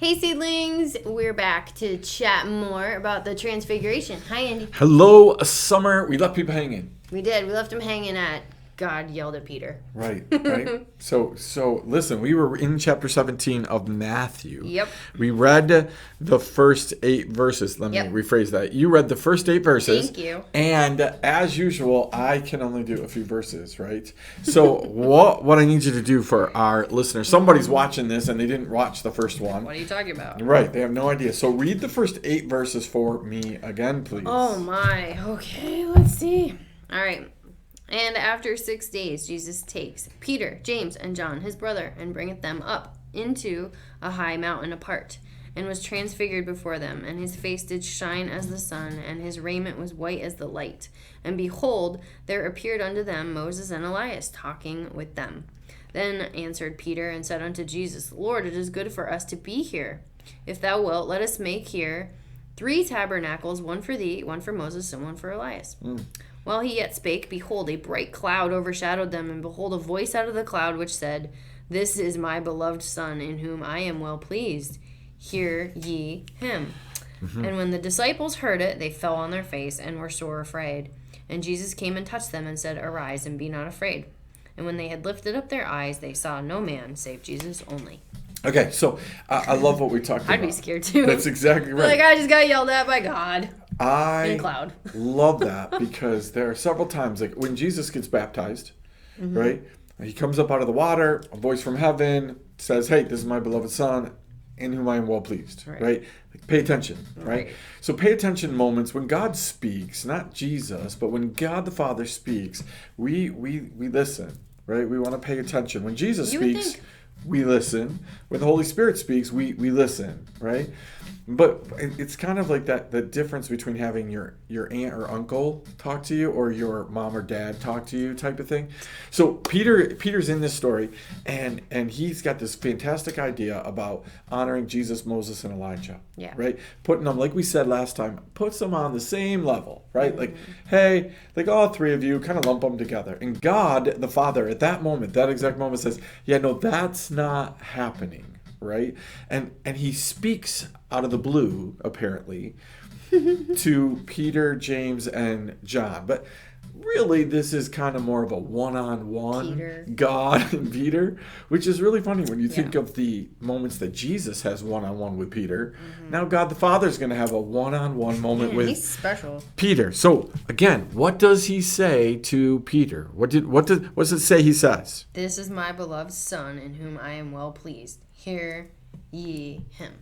Hey seedlings, we're back to chat more about the Transfiguration. Hi Andy. Hello, Summer. We left people hanging. We did. We left them hanging at God yelled at Peter. Right. So listen, we were in chapter 17 of Matthew. Yep. We read the first 8 verses. Let me rephrase that. You read the first 8 verses. Thank you. And as usual, I can only do a few verses, right? So what I need you to do for our listeners, somebody's watching this and they didn't watch the first one. What are you talking about? Right. They have no idea. So read the first 8 verses for me again, please. Oh my. Okay, let's see. All right. And after 6 days, Jesus takes Peter, James, and John, his brother, and bringeth them up into a high mountain apart, and was transfigured before them. And his face did shine as the sun, and his raiment was white as the light. And behold, there appeared unto them Moses and Elias, talking with them. Then answered Peter, and said unto Jesus, Lord, it is good for us to be here. If thou wilt, let us make here 3 tabernacles, one for thee, one for Moses, and one for Elias. While he yet spake, behold, a bright cloud overshadowed them, and behold, a voice out of the cloud which said, This is my beloved Son, in whom I am well pleased. Hear ye him. And when the disciples heard it, they fell on their face, and were sore afraid. And Jesus came and touched them, and said, Arise, and be not afraid. And when they had lifted up their eyes, they saw no man, save Jesus only. Okay, so I love what we talked about. I'd be scared too. That's exactly right. Like, I just got yelled at by God. I cloud. love that because there are several times, like when Jesus gets baptized, right? He comes up out of the water, a voice from heaven says, Hey, this is my beloved Son, in whom I am well pleased, right? Like, pay attention, right? So pay attention moments when God speaks, not Jesus, but when God the Father speaks, we listen, right? We want to pay attention. When Jesus speaks, we listen. When the Holy Spirit speaks, we listen, right? But it's kind of like that, the difference between having your aunt or uncle talk to you or your mom or dad talk to you type of thing. So Peter's in this story, and he's got this fantastic idea about honoring Jesus, Moses, and Elijah, right? Putting them, like we said last time, puts them on the same level, right? Like, hey, like all 3 of you, kind of lump them together. And God, the Father, at that moment, that exact moment says, yeah, no, that's not happening. Right? And he speaks out of the blue, apparently, to Peter, James, and John. But really, this is kind of more of a one-on-one God and Peter, which is really funny when you think of the moments that Jesus has one-on-one with Peter. Now God the Father is going to have a one-on-one moment with he's special. Peter. So, again, what does he say to Peter? What does it say he says? This is my beloved Son, in whom I am well pleased. Hear ye him.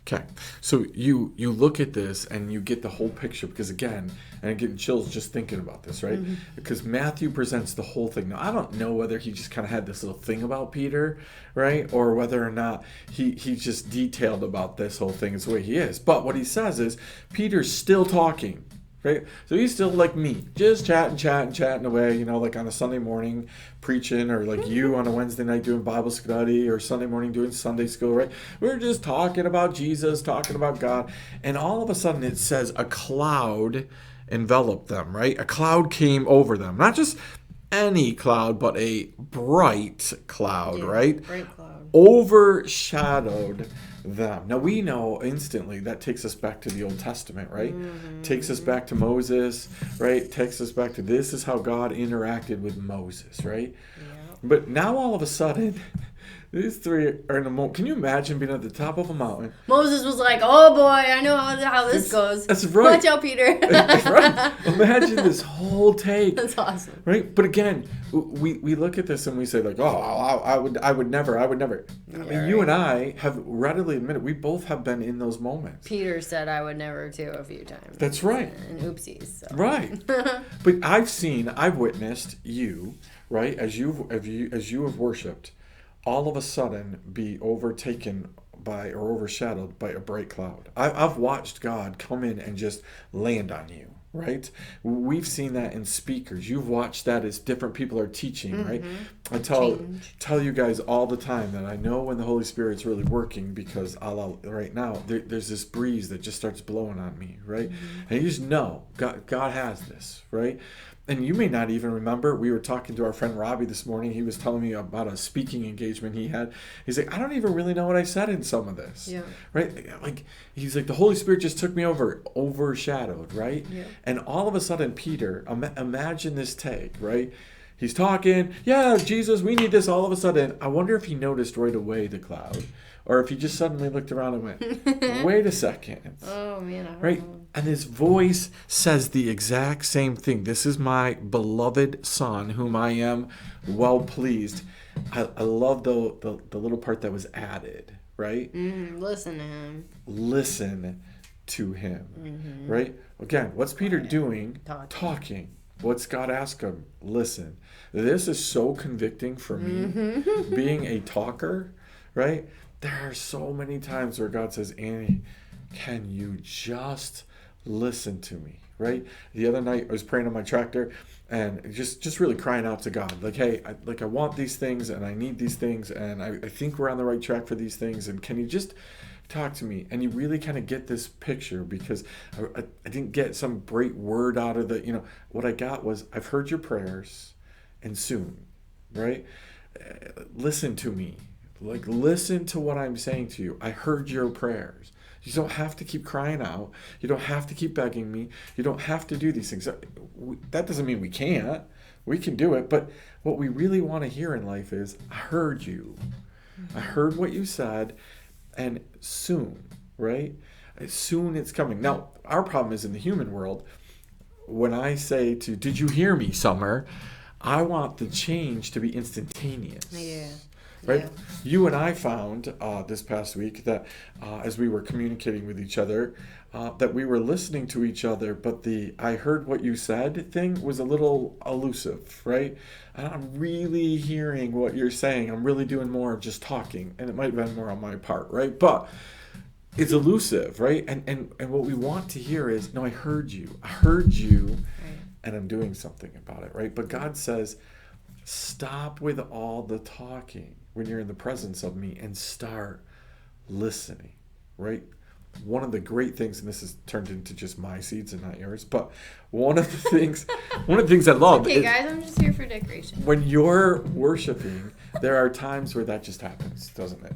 Okay, so you look at this and you get the whole picture because, again, and I'm getting chills just thinking about this, right? Because Matthew presents the whole thing. Now, I don't know whether he just kind of had this little thing about Peter, right? Or whether or not he just detailed about this whole thing as the way he is. But what he says is Peter's still talking. Right? So he's still like me, just chatting away, like on a Sunday morning preaching, or like you on a Wednesday night doing Bible study, or Sunday morning doing Sunday school, right? We're just talking about Jesus, talking about God. And all of a sudden it says a cloud enveloped them, right? A cloud came over them. Not just any cloud, but a bright cloud, right? Bright cloud. Overshadowed them. Now we know instantly that takes us back to the Old Testament, right? Takes us back to Moses, right? Takes us back to this is how God interacted with Moses, right? But now all of a sudden, these 3 are in a moment. Can you imagine being at the top of a mountain? Moses was like, oh boy, I know how this goes. That's right. Watch out, Peter. That's right. Imagine this whole take. That's awesome. Right? But again, we look at this and we say like, oh, I would never. I mean, you and I have readily admitted we both have been in those moments. Would said I would never too a few times. That's right. And oopsies. So. Right. But I've witnessed you, right, as you have worshipped, all of a sudden be overtaken by or overshadowed by a bright cloud. I've watched God come in and just land on you, right? We've seen that in speakers. You've watched that as different people are teaching, right? I tell you guys all the time that I know when the Holy Spirit's really working because right now there's this breeze that just starts blowing on me, right? And you just know God has this, right? And you may not even remember. We were talking to our friend Robbie this morning. He was telling me about a speaking engagement he had. He's like, I don't even really know what I said in some of this. Yeah. Right? Like, he's like, the Holy Spirit just took me overshadowed, right? Yeah. And all of a sudden, Peter, imagine this take, right? He's talking, yeah, Jesus, we need this. All of a sudden, I wonder if he noticed right away the cloud. Or if he just suddenly looked around and went, wait a second. Oh, man. I don't Right? know. And his voice says the exact same thing. This is my beloved son, whom I am well pleased. I love the little part that was added, right? Listen to him. Listen to him, right? Again, what's Peter doing? Talking. What's God ask him? Listen. This is so convicting for me. Being a talker, right? There are so many times where God says, Annie, can you just listen to me, right? The other night I was praying on my tractor and just really crying out to God, like, hey, I want these things and I need these things and I think we're on the right track for these things, and can you just talk to me? And you really kind of get this picture, because I didn't get some great word out of the, what I got was, I've heard your prayers and soon, right? Listen to me. Like, listen to what I'm saying to you. I heard your prayers. You don't have to keep crying out. You don't have to keep begging me. You don't have to do these things. That doesn't mean we can't. We can do it. But what we really want to hear in life is, I heard you. I heard what you said. And soon, right? Soon it's coming. Now, our problem is in the human world. When I say did you hear me, Summer? I want the change to be instantaneous. Yeah. Right? Yeah. You and I found this past week that as we were communicating with each other, that we were listening to each other, but the I heard what you said thing was a little elusive, right? And I'm really hearing what you're saying. I'm really doing more of just talking, and it might have been more on my part, right? But it's elusive, right? And what we want to hear is, no, I heard you. I heard you, right, and I'm doing something about it, right? But God says, stop with all the talking when you're in the presence of me and start listening, right? One of the great things, and this has turned into just my seeds and not yours, but one of the things I love okay, guys, I'm just here for decoration. When you're worshiping, there are times where that just happens, doesn't it?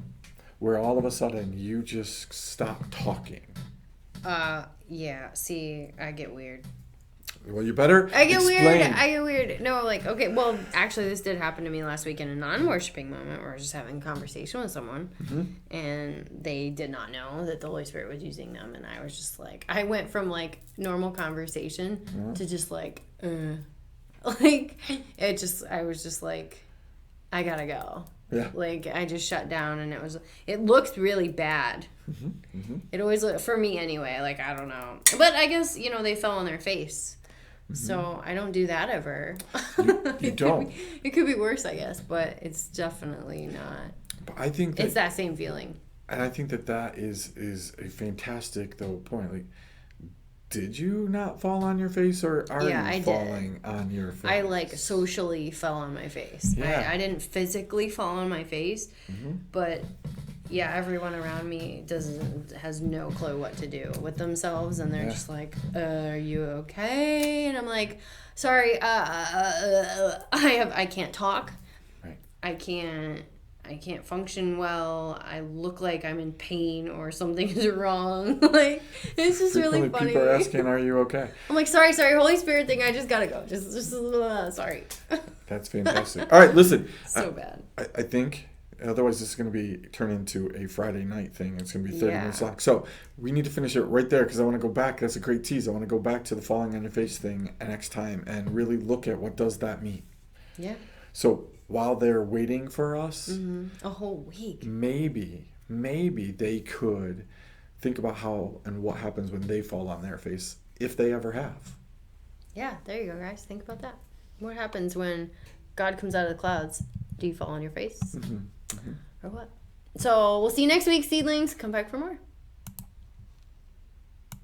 Where all of a sudden you just stop talking. Yeah, see, I get weird. Well, you better I get explain. weird. No, like, okay, well, actually, this did happen to me last week in a non-worshiping moment where I was just having a conversation with someone, and they did not know that the Holy Spirit was using them, and I was just like, I went from, like, normal conversation to just, like, like, I was just like, I gotta go. Yeah. Like, I just shut down, and it looked really bad. It always looked, for me anyway, like, I don't know. But I guess, they fell on their face. So I don't do that ever. You don't. It could be worse, I guess, but it's definitely not. But I think it's that same feeling. And I think that is a fantastic point. Like, did you not fall on your face, or are you falling on your face? I like socially fell on my face. Yeah. I didn't physically fall on my face, but yeah, everyone around me has no clue what to do with themselves, and they're just like, "Are you okay?" And I'm like, "Sorry, I can't talk. Right. I can't function well. I look like I'm in pain or something is wrong." Like, it's just really funny. People are asking, "Are you okay?" I'm like, sorry, Holy Spirit thing. I just gotta go. Just sorry. That's fantastic. All right, listen. So bad. I think. Otherwise, this is going to be turned into a Friday night thing. It's going to be 30 minutes long. So we need to finish it right there, because I want to go back. That's a great tease. I want to go back to the falling on your face thing next time and really look at what does that mean. Yeah. So while they're waiting for us, a whole week, maybe they could think about how and what happens when they fall on their face, if they ever have. Yeah, there you go, guys. Think about that. What happens when God comes out of the clouds? Do you fall on your face? Or what? So we'll see you next week, seedlings. Come back for more.